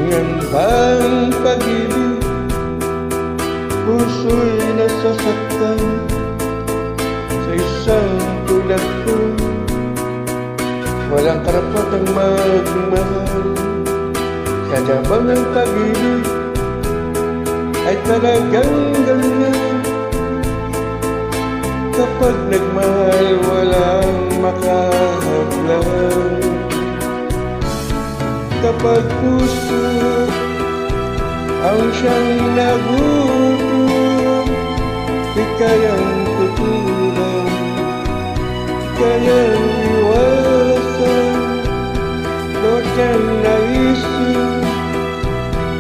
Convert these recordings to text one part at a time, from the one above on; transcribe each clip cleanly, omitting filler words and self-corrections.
Ganyan bang pag-ibig? Puso'y nasasaktan sa isang tulad ko. Walang karapatang magmahal. Kaya bang ang pag-ibig ay talagang ganyan? Kapag nagmahal, walang makahadlang. Kapag puso ang siyang nagutom, di kayang tutulan, di kayang iwasan. Bawat siyang naisip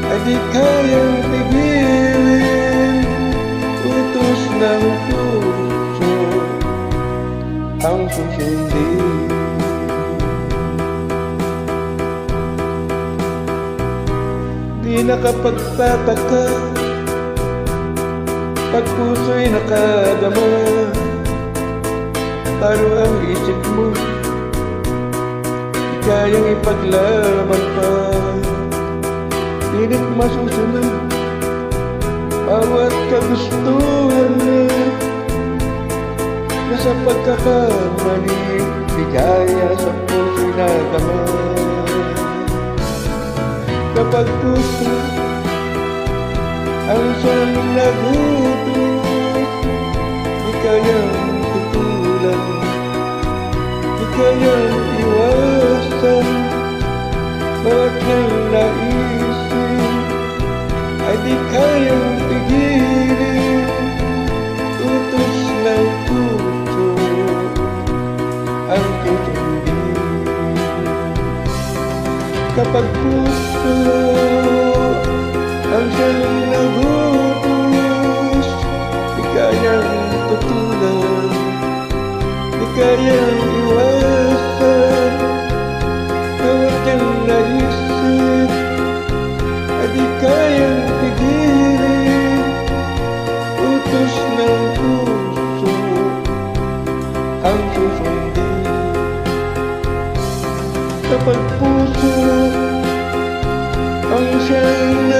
ay di kayang pigilin. Utos ng puso ang susundin. Di nakapagtataka pag puso'y nakadama. Paro ang isip mo, di kayang ipaglaban pa. Pilit masusunod bawat kagustuhan na nasa pagkakamali, di kaya sa puso'y nadama. Kapag puso ang siyang nagutom, di kayang tutulan, di kayang iwasan. Bawat niyang naisip ay di kayang pigilin. Utos ng puso ang susundin. Kapag puso ang siyang nagutos, di kayang tutulan, di kayang iwasan. Bawat niyang naisip ay di kayang pigilin. Utos ng puso ang susundin. Kapag puso ang siyang